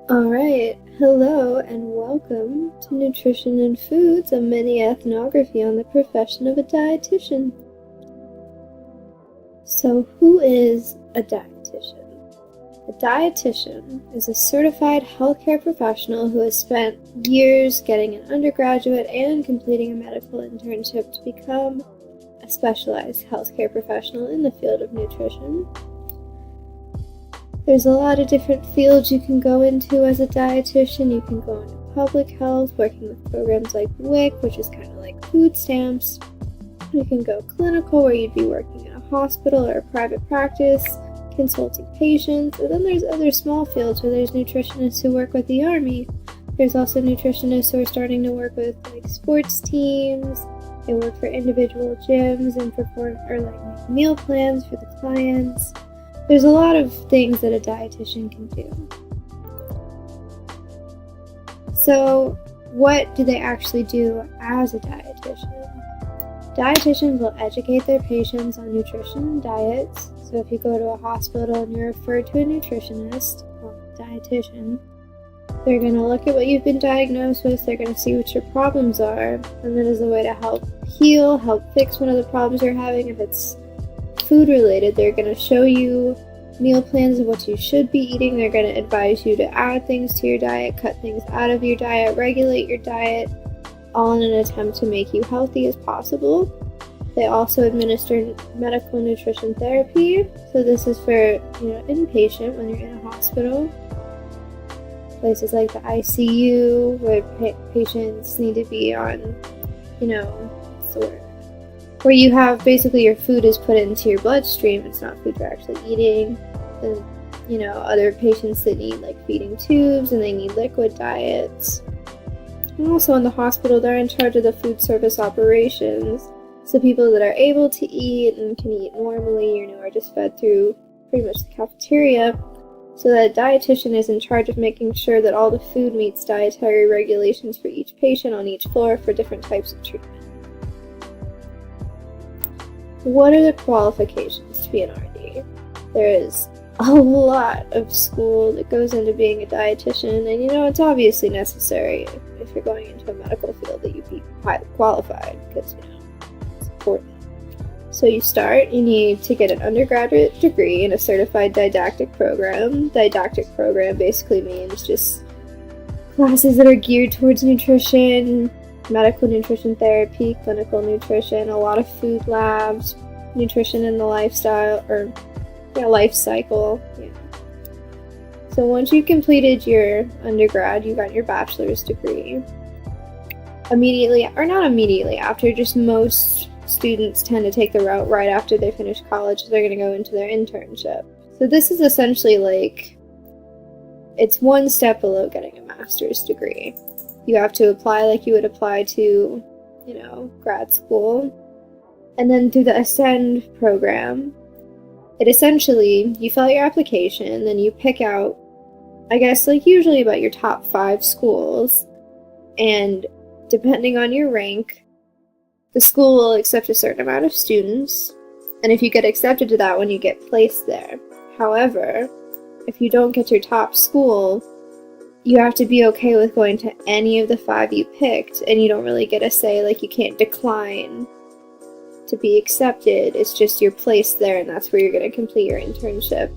Alright, hello and welcome to Nutrition and Foods, a mini ethnography on the profession of a dietitian. So, who is a dietitian? A dietitian is a certified healthcare professional who has spent years getting an undergraduate and completing a medical internship to become a specialized healthcare professional in the field of nutrition. There's a lot of different fields you can go into as a dietitian. You can go into public health, working with programs like WIC, which is kind of like food stamps. You can go clinical, where you'd be working in a hospital or a private practice, consulting patients. And then there's other small fields where there's nutritionists who work with the Army. There's also nutritionists who are starting to work with like sports teams. They work for individual gyms and make meal plans for the clients. There's a lot of things that a dietitian can do. So, what do they actually do as a dietitian? Dietitians will educate their patients on nutrition and diets. So if you go to a hospital and you're referred to a nutritionist or dietitian, they're going to look at what you've been diagnosed with, they're going to see what your problems are, and then as a way to help fix one of the problems you're having, if it's food related, they're going to show you meal plans of what you should be eating. They're going to advise you to add things to your diet, cut things out of your diet, regulate your diet, all in an attempt to make you healthy as possible. They also administer medical nutrition therapy. So this is for, inpatient when you're in a hospital. Places like the ICU, where patients need to be on, where you have basically your food is put into your bloodstream. It's not food you're actually eating. And, other patients that need like feeding tubes and they need liquid diets. And also in the hospital, they're in charge of the food service operations. So people that are able to eat and can eat normally, are just fed through pretty much the cafeteria. So that dietitian is in charge of making sure that all the food meets dietary regulations for each patient on each floor for different types of treatment. What are the qualifications to be an RD? There is a lot of school that goes into being a dietitian, and it's obviously necessary if you're going into a medical field that you be highly qualified, because it's important. So you need to get an undergraduate degree in a certified didactic program. Didactic program basically means just classes that are geared towards nutrition, medical nutrition therapy, clinical nutrition, a lot of food labs, nutrition in the life cycle. Yeah. So once you completed your undergrad, you got your bachelor's degree. After, just most students tend to take the route right after they finish college, so they're going to go into their internship. So this is essentially it's one step below getting a master's degree. You have to apply like you would apply to, grad school. And then through the Ascend program, you fill out your application, then you pick out, usually about your top 5 schools. And depending on your rank, the school will accept a certain amount of students. And if you get accepted to that one, you get placed there. However, if you don't get your top school, you have to be okay with going to any of the 5 you picked, and you don't really get a say, you can't decline to be accepted. It's just you're placed there, and that's where you're going to complete your internship.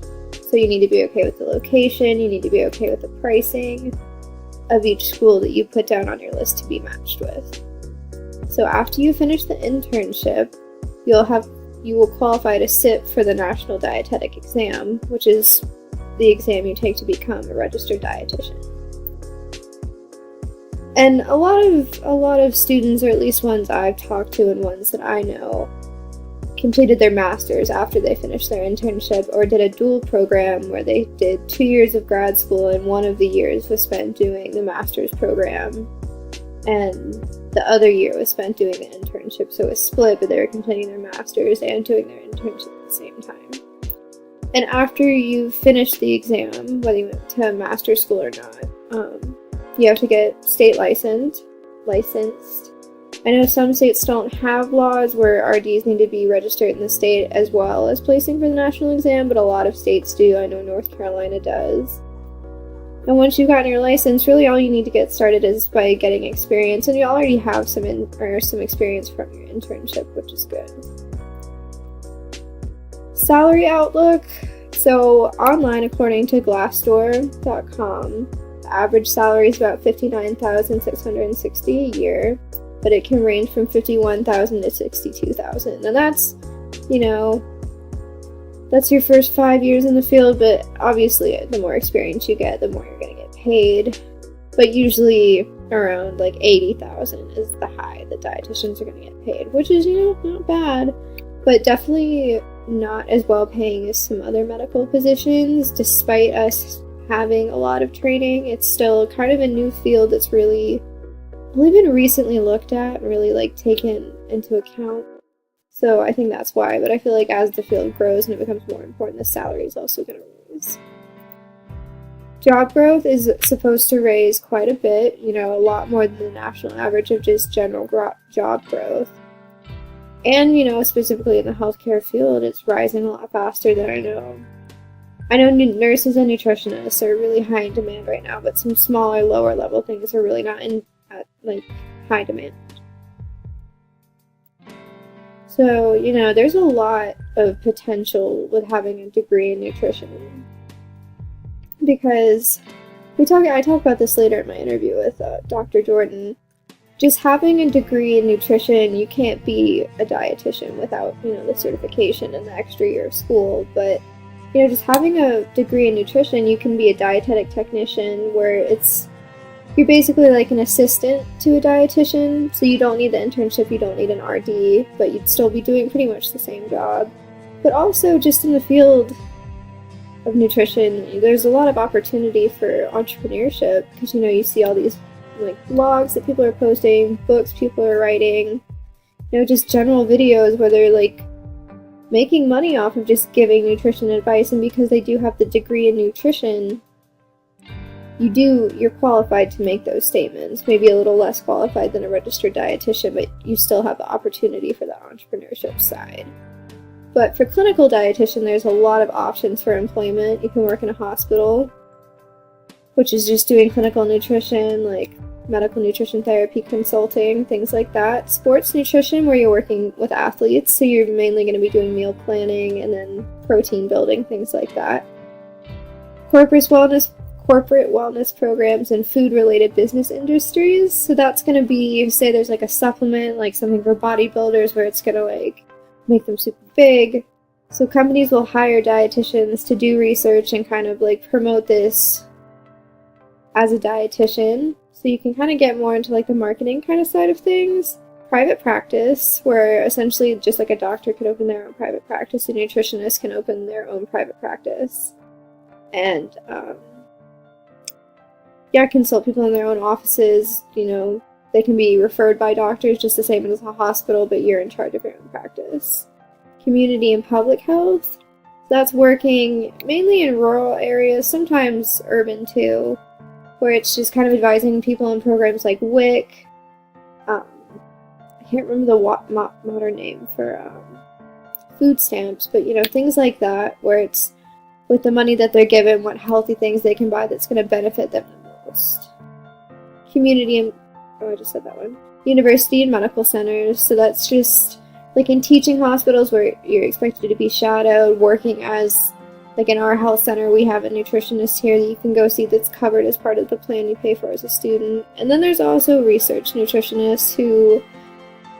So you need to be okay with the location, you need to be okay with the pricing of each school that you put down on your list to be matched with. So after you finish the internship, you will qualify to sit for the National Dietetic Exam, which is the exam you take to become a registered dietitian. And a lot of students, or at least ones I've talked to and ones that I know, completed their master's after they finished their internship, or did a dual program where they did 2 years of grad school and one of the years was spent doing the master's program, and the other year was spent doing the internship. So it was split, but they were completing their master's and doing their internship at the same time. And after you finish the exam, whether you went to master's school or not, you have to get state licensed. I know some states don't have laws where RDs need to be registered in the state as well as placing for the national exam, but a lot of states do. I know North Carolina does. And once you've gotten your license, really all you need to get started is by getting experience, and you already have some experience from your internship, which is good. Salary outlook. So online, according to Glassdoor.com, the average salary is about $59,660 a year, but it can range from $51,000 to $62,000. And that's, that's your first 5 years in the field, but obviously the more experience you get, the more you're going to get paid. But usually around like $80,000 is the high that dietitians are going to get paid, which is, not bad, but definitely not as well paying as some other medical positions. Despite us having a lot of training, it's still kind of a new field that's really only been recently looked at and really like taken into account. So I think that's why, but I feel like as the field grows and it becomes more important, the salary is also going to raise. Job growth is supposed to raise quite a bit, a lot more than the national average of just general job growth. And, specifically in the healthcare field, it's rising a lot faster than I know. I know nurses and nutritionists are really high in demand right now, but some smaller, lower level things are really not at high demand. So, there's a lot of potential with having a degree in nutrition. Because I talk about this later in my interview with Dr. Jordan. Just having a degree in nutrition, you can't be a dietitian without, the certification and the extra year of school. But, just having a degree in nutrition, you can be a dietetic technician where you're basically like an assistant to a dietitian. So you don't need the internship, you don't need an RD, but you'd still be doing pretty much the same job. But also just in the field of nutrition, there's a lot of opportunity for entrepreneurship because, you see all these blogs that people are posting, books people are writing, just general videos where they're making money off of just giving nutrition advice. And because they do have the degree in nutrition, you're qualified to make those statements, maybe a little less qualified than a registered dietitian, but you still have the opportunity for the entrepreneurship side. But for clinical dietitian, there's a lot of options for employment. You can work in a hospital, which is just doing clinical nutrition, medical nutrition therapy consulting, things like that. Sports nutrition, where you're working with athletes, so you're mainly going to be doing meal planning and then protein building, things like that. Corporate wellness programs and food-related business industries. So that's going to be, say there's a supplement, something for bodybuilders where it's going to make them super big. So companies will hire dietitians to do research and kind of promote this as a dietitian. So you can kind of get more into the marketing kind of side of things. Private practice, where essentially just a doctor could open their own private practice, a nutritionist can open their own private practice. And consult people in their own offices. They can be referred by doctors just the same as a hospital, but you're in charge of your own practice. Community and public health. So that's working mainly in rural areas, sometimes urban too, where it's just kind of advising people in programs like WIC. I can't remember the modern name for food stamps, but things like that, where it's with the money that they're given, what healthy things they can buy that's going to benefit them the most. Community and I just said that one. University and medical centers. So that's just in teaching hospitals where you're expected to be shadowed, working as in our health center, we have a nutritionist here that you can go see that's covered as part of the plan you pay for as a student. And then there's also research nutritionists who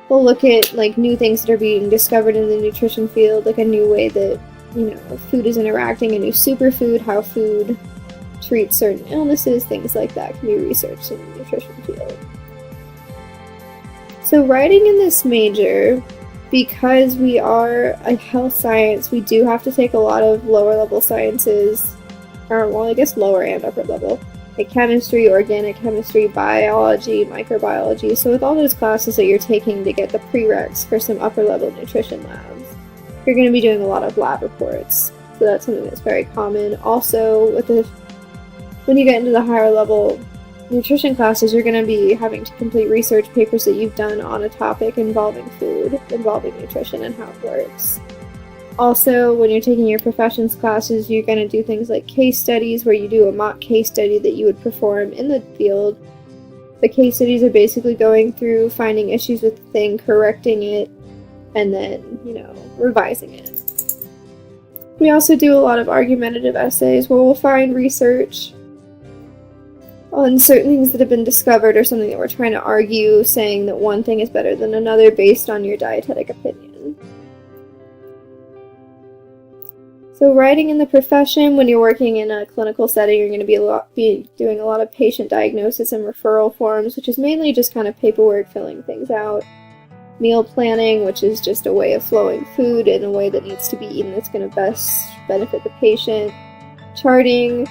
will look at new things that are being discovered in the nutrition field, a new way that food is interacting, a new superfood, how food treats certain illnesses, things like that can be researched in the nutrition field. So writing in this major, because we are a health science, we do have to take a lot of lower level sciences, or lower and upper level, chemistry, organic chemistry, biology, microbiology. So with all those classes that you're taking to get the prereqs for some upper level nutrition labs, you're going to be doing a lot of lab reports. So that's something that's very common. Also, when you get into the higher level nutrition classes, you're going to be having to complete research papers that you've done on a topic involving food, involving nutrition, and how it works. Also, when you're taking your professions classes, you're going to do things like case studies, where you do a mock case study that you would perform in the field. The case studies are basically going through, finding issues with the thing, correcting it, and then, revising it. We also do a lot of argumentative essays where we'll find research on certain things that have been discovered or something that we're trying to argue, saying that one thing is better than another based on your dietetic opinion. So writing in the profession, when you're working in a clinical setting, you're going to be doing a lot of patient diagnosis and referral forms, which is mainly just kind of paperwork, filling things out. Meal planning, which is just a way of flowing food in a way that needs to be eaten that's going to best benefit the patient. Charting,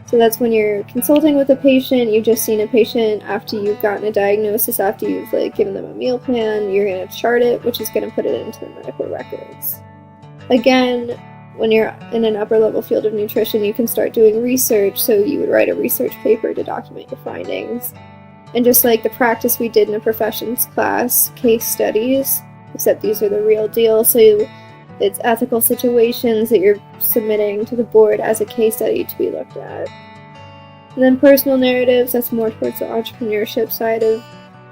so that's when you're consulting with a patient, you've just seen a patient after you've gotten a diagnosis, after you've given them a meal plan, you're going to chart it, which is going to put it into the medical records. Again, when you're in an upper level field of nutrition, you can start doing research, so you would write a research paper to document your findings. And just like the practice we did in a professions class, case studies, except these are the real deal, so it's ethical situations that you're submitting to the board as a case study to be looked at. And then personal narratives, that's more towards the entrepreneurship side of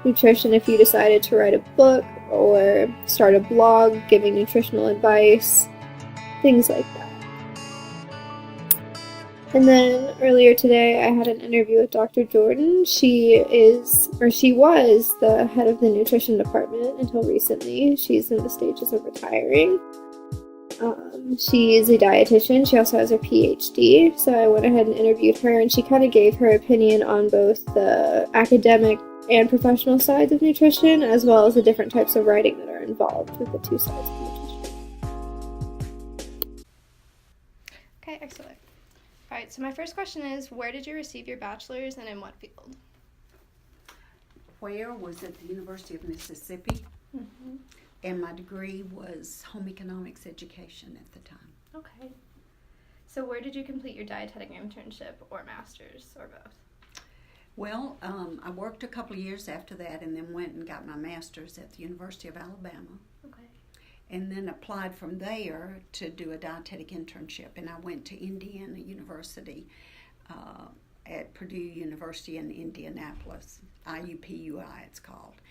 nutrition, if you decided to write a book or start a blog giving nutritional advice, things like that. And then earlier today I had an interview with Dr. Jordan. She was the head of the nutrition department until recently. She's in the stages of retiring. She is a dietitian. She also has her PhD. So I went ahead and interviewed her, and she kind of gave her opinion on both the academic and professional sides of nutrition, as well as the different types of writing that are involved with the two sides of nutrition. Okay, excellent. All right, so my first question is, where did you receive your bachelor's and in what field? Where was at the University of Mississippi, and my degree was home economics education at the time. Okay. So where did you complete your dietetic internship or master's or both? Well, I worked a couple of years after that and then went and got my master's at the University of Alabama. Okay. And then applied from there to do a dietetic internship. And I went to Indiana University at Purdue University in Indianapolis, IUPUI it's called,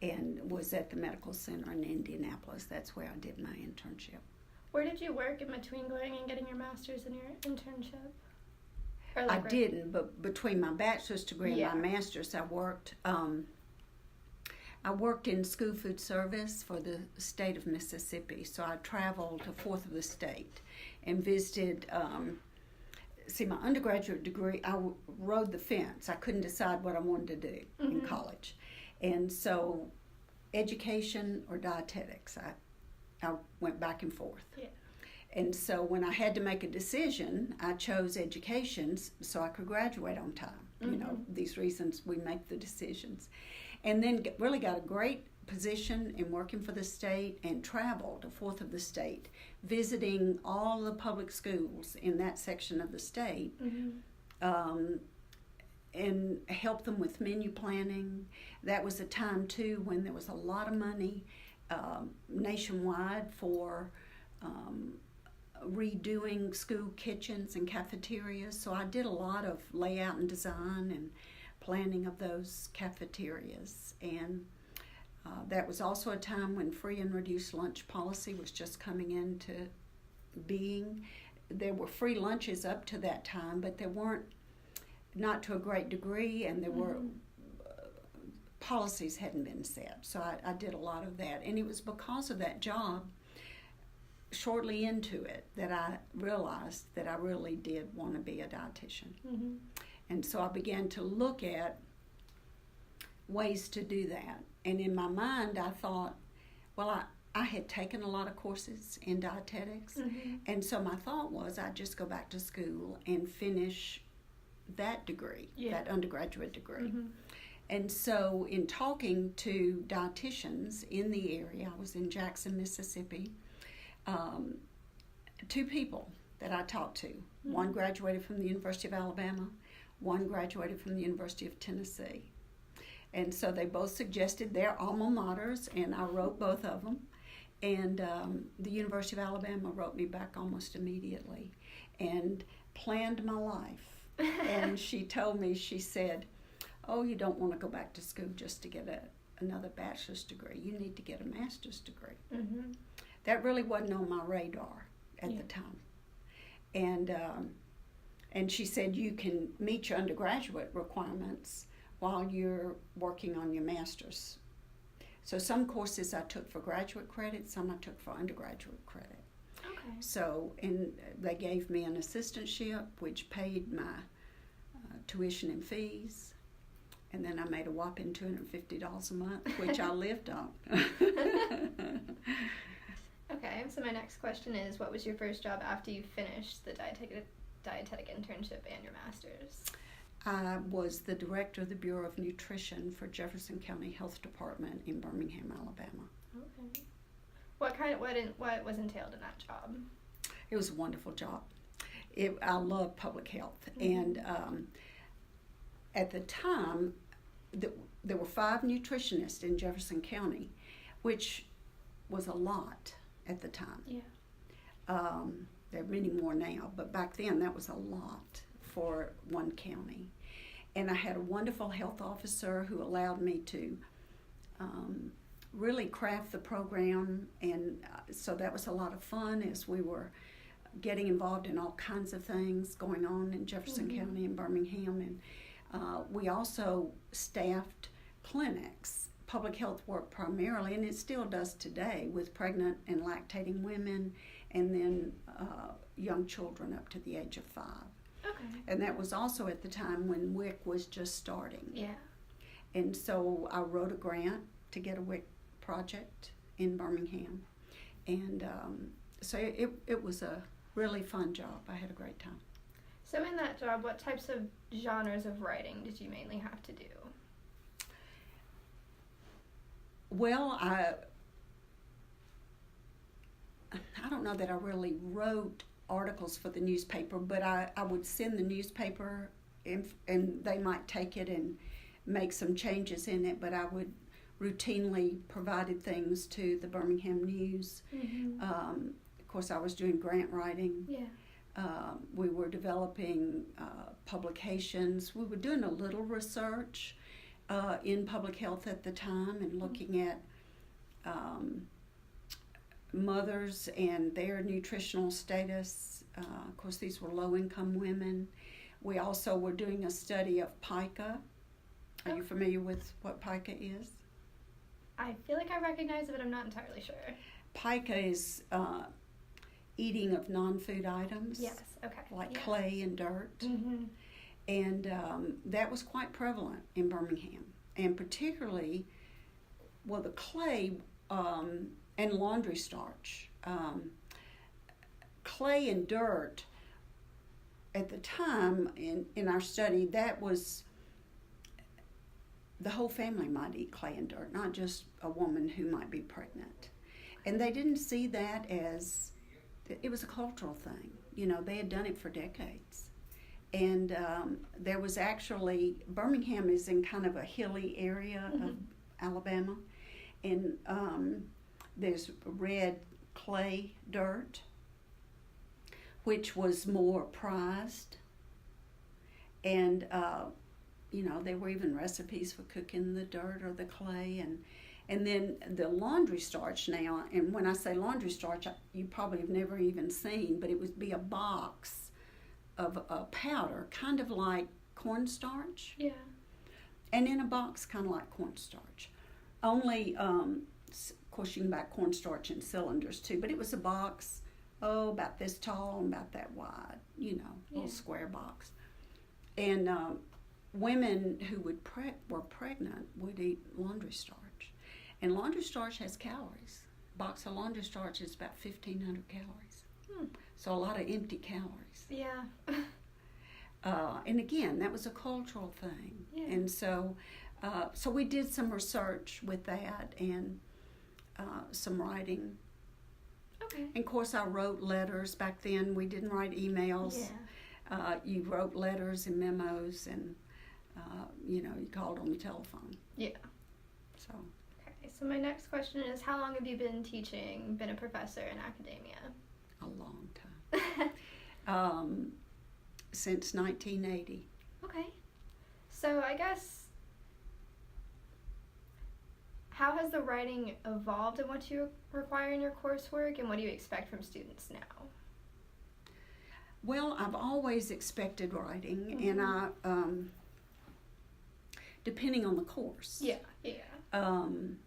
and was at the medical center in Indianapolis. That's where I did my internship. Where did you work in between going and getting your master's and your internship? I didn't, but between my bachelor's degree and my master's, I worked in school food service for the state of Mississippi. So I traveled a fourth of the state and visited. My undergraduate degree, I rode the fence. I couldn't decide what I wanted to do in college. And so education or dietetics, I went back and forth. Yeah. And so when I had to make a decision, I chose education so I could graduate on time. You know, these reasons we make the decisions. And then really got a great position in working for the state and traveled a fourth of the state, visiting all the public schools in that section of the state, and helped them with menu planning. That was a time, too, when there was a lot of money nationwide for redoing school kitchens and cafeterias. So I did a lot of layout and design and planning of those cafeterias. And that was also a time when free and reduced lunch policy was just coming into being. There were free lunches up to that time, but there weren't, not to a great degree, and there were policies hadn't been set. So I did a lot of that. And it was because of that job, shortly into it, that I realized that I really did want to be a dietitian. And so I began to look at ways to do that. And in my mind, I thought, well, I had taken a lot of courses in dietetics, and so my thought was I'd just go back to school and finish that degree, that undergraduate degree. And so in talking to dietitians in the area, I was in Jackson, Mississippi, two people that I talked to. One graduated from the University of Alabama, one graduated from the University of Tennessee. And so they both suggested their alma maters, and I wrote both of them. And the University of Alabama wrote me back almost immediately and planned my life. And she told me, she said, oh, you don't want to go back to school just to get another bachelor's degree. You need to get a master's degree. Mm-hmm. That really wasn't on my radar at the time. And she said, you can meet your undergraduate requirements while you're working on your master's. So some courses I took for graduate credit, some I took for undergraduate credit. Okay. So, and they gave me an assistantship, which paid my tuition and fees. And then I made a whopping $250 a month, which I lived on. Okay, so my next question is, what was your first job after you finished the dietetic internship and your master's? I was the director of the Bureau of Nutrition for Jefferson County Health Department in Birmingham, Alabama. Okay. What was entailed in that job? It was a wonderful job. I love public health. Mm-hmm. And at the time, there were 5 nutritionists in Jefferson County, which was a lot at the time. Yeah. There are many more now, but back then that was a lot for one county. And I had a wonderful health officer who allowed me to really craft the program, and so that was a lot of fun as we were getting involved in all kinds of things going on in Jefferson Mm-hmm. County and Birmingham. And we also staffed clinics, public health work primarily, and it still does today, with pregnant and lactating women, and then young children up to the age of 5. Okay. And that was also at the time when WIC was just starting. Yeah. And so I wrote a grant to get a WIC project in Birmingham. And so it was a really fun job. I had a great time. So in that job, what types of genres of writing did you mainly have to do? Well, I don't know that I really wrote articles for the newspaper, but I would send the newspaper and they might take it and make some changes in it, but I would routinely provided things to the Birmingham News. Mm-hmm. Of course, I was doing grant writing. Yeah. We were developing publications. We were doing a little research in public health at the time and looking at mothers and their nutritional status. Of course, these were low-income women. We also were doing a study of pica. Are you familiar with what pica is? I feel like I recognize it, but I'm not entirely sure. Pica is eating of non-food items. Yes, okay. Like yeah. clay and dirt. Mm-hmm. And that was quite prevalent in Birmingham. And particularly, well, the clay and laundry starch. Clay and dirt, at the time in our study, that was, the whole family might eat clay and dirt, not just a woman who might be pregnant. And they didn't see that as, it was a cultural thing. You know, they had done it for decades. And there was actually, Birmingham is in kind of a hilly area Mm-hmm. of Alabama. And there's red clay dirt, which was more prized. And, you know, there were even recipes for cooking the dirt or the clay. And then the laundry starch now, and when I say laundry starch, you probably have never even seen, but it would be a box of a powder, kind of like cornstarch. Yeah. And in a box, kind of like cornstarch. Only, of course, you can buy cornstarch in cylinders too, but it was a box, about this tall and about that wide, you know, little square box. And women who were pregnant would eat laundry starch. And laundry starch has calories. A box of laundry starch is about 1,500 calories. So a lot of empty calories. Yeah. And again, that was a cultural thing. Yeah. And so we did some research with that and some writing. Okay. And of course, I wrote letters. Back then, we didn't write emails. Yeah. You wrote letters and memos, and you know, you called on the telephone. Yeah. So. Okay. So my next question is, how long have you been teaching, been a professor in academia? A long time. Since 1980. Okay. So I guess, how has the writing evolved in what you require in your coursework, and what do you expect from students now? Well, I've always expected writing, and I, depending on the course. Yeah. Um,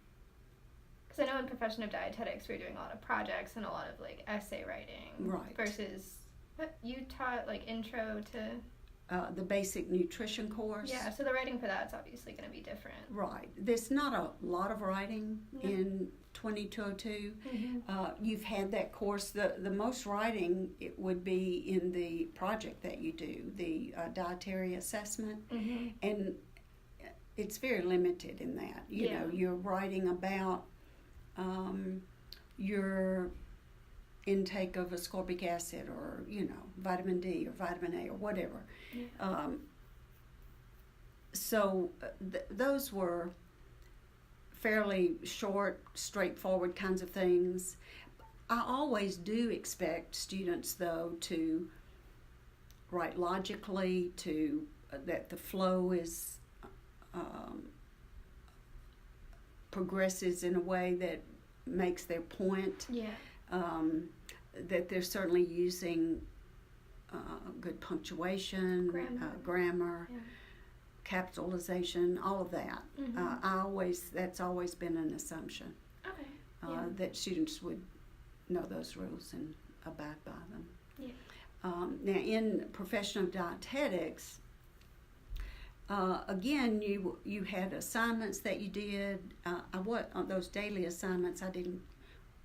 Because I know in profession of dietetics, we're doing a lot of projects and a lot of like essay writing. Right. Versus, what you taught like intro to. the basic nutrition course. Yeah. So the writing for that's obviously going to be different. Right. There's not a lot of writing in 2202. You've had that course. The most writing it would be in the project that you do, the dietary assessment, and it's very limited in that. You know, you're writing about your intake of ascorbic acid, or vitamin D or vitamin A or whatever. So those were fairly short, straightforward kinds of things. I always do expect students, though, to write logically, to that the flow is progresses in a way that makes their point. That they're certainly using good punctuation, grammar, capitalization, all of that. That's always been an assumption. That students would know those rules and abide by them. Now, in professional dietetics, again, you had assignments that you did. On those daily assignments,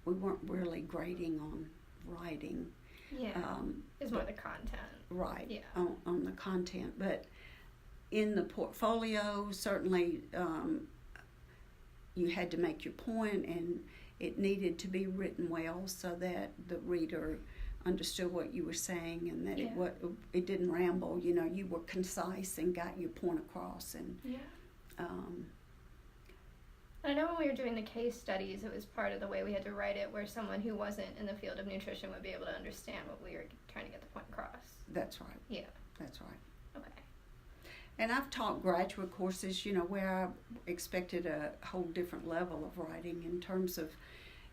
we weren't really grading on writing. It's more the content. Right. On the content, but in the portfolio, certainly you had to make your point, and it needed to be written well so that the reader understood what you were saying, and that it didn't ramble. You were concise and got your point across. And I know when we were doing the case studies, it was part of the way we had to write it, where someone who wasn't in the field of nutrition would be able to understand what we were trying to get the point across. That's right. Yeah. That's right. Okay. And I've taught graduate courses, where I expected a whole different level of writing in terms of,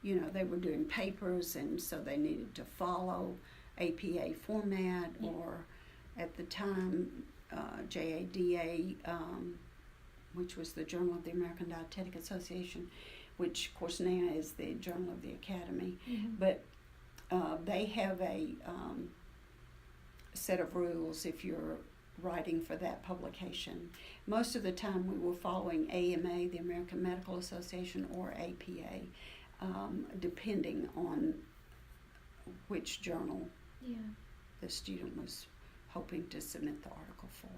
they were doing papers, and so they needed to follow APA format, or at the time, JADA, which was the Journal of the American Dietetic Association, which of course now is the Journal of the Academy. But they have a set of rules if you're writing for that publication. Most of the time we were following AMA, the American Medical Association, or APA, depending on which journal the student was hoping to submit the article for.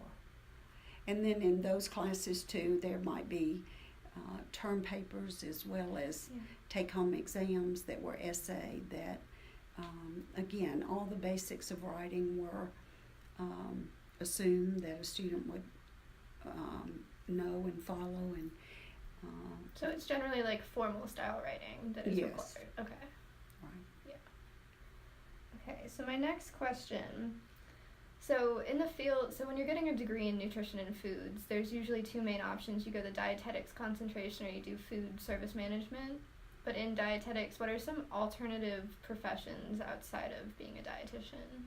And then in those classes too, there might be term papers as well as take-home exams that were essay that, again, all the basics of writing were assumed that a student would know and follow. And so it's generally like formal style writing that is required. Okay. Right. Yeah. Okay, so my next question. So in the field, when you're getting a degree in nutrition and foods, there's usually two main options. You go the dietetics concentration, or you do food service management. But in dietetics, what are some alternative professions outside of being a dietitian?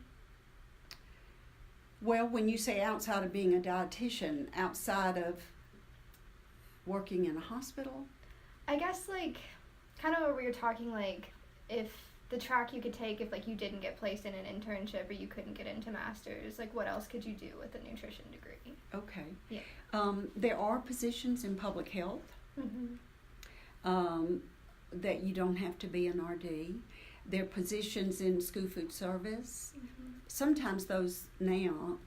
Well, when you say outside of being a dietitian, outside of working in a hospital? I guess kind of what we were talking, if the track you could take if you didn't get placed in an internship or you couldn't get into master's, what else could you do with a nutrition degree? Okay. Yeah. There are positions in public health that you don't have to be an RD. There are positions in school food service. Sometimes those now,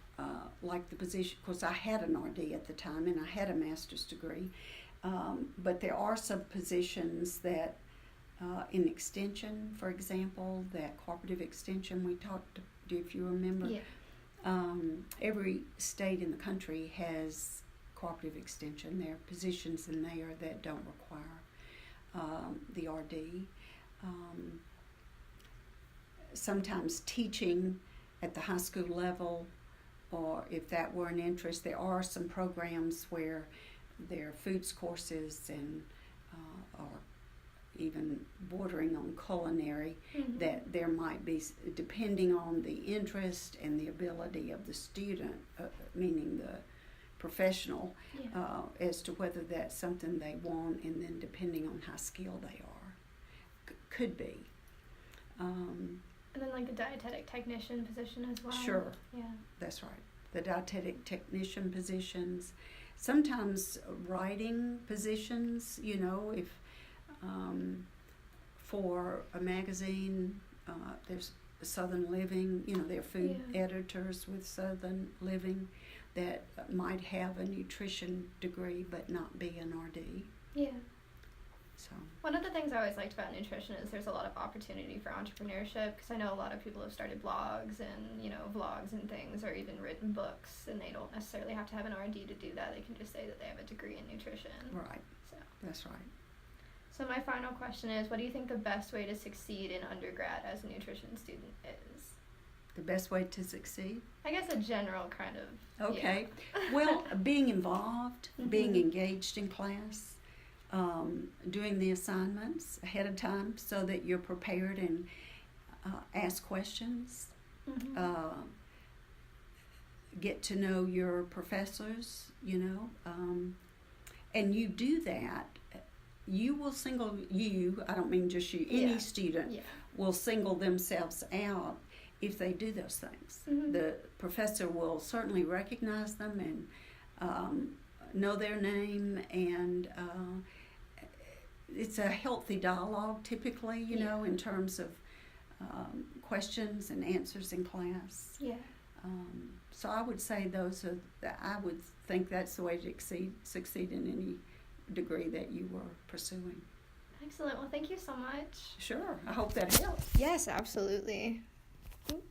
like the position, of course I had an RD at the time and I had a master's degree, but there are some positions that in extension, for example, that cooperative extension we talked, if you remember. Every state in the country has cooperative extension. There are positions in there that don't require the RD. Sometimes teaching at the high school level, or if that were an interest, there are some programs where there are foods courses and or even bordering on culinary, that there might be, depending on the interest and the ability of the student, meaning the professional, as to whether that's something they want, and then depending on how skilled they are, could be. And then like a dietetic technician position as well. Sure. Yeah. That's right. The dietetic technician positions, sometimes writing positions, if for a magazine, there's Southern Living, there are food editors with Southern Living that might have a nutrition degree but not be an RD. Yeah. So. One of the things I always liked about nutrition is there's a lot of opportunity for entrepreneurship, because I know a lot of people have started blogs and, vlogs and things, or even written books, and they don't necessarily have to have an RD to do that. They can just say that they have a degree in nutrition. Right. So. That's right. So my final question is, what do you think the best way to succeed in undergrad as a nutrition student is? The best way to succeed? I guess a general kind of. Okay. Yeah. Well, being involved, being engaged in class, doing the assignments ahead of time so that you're prepared and ask questions, get to know your professors, and you do that. You will I don't mean just you, any student will single themselves out if they do those things. The professor will certainly recognize them and know their name, and it's a healthy dialogue typically, in terms of questions and answers in class. Yeah. So I would say I would think that's the way to succeed in any degree that you were pursuing. Excellent. Well, thank you so much. Sure. I hope that helps. Yes, absolutely. Oop.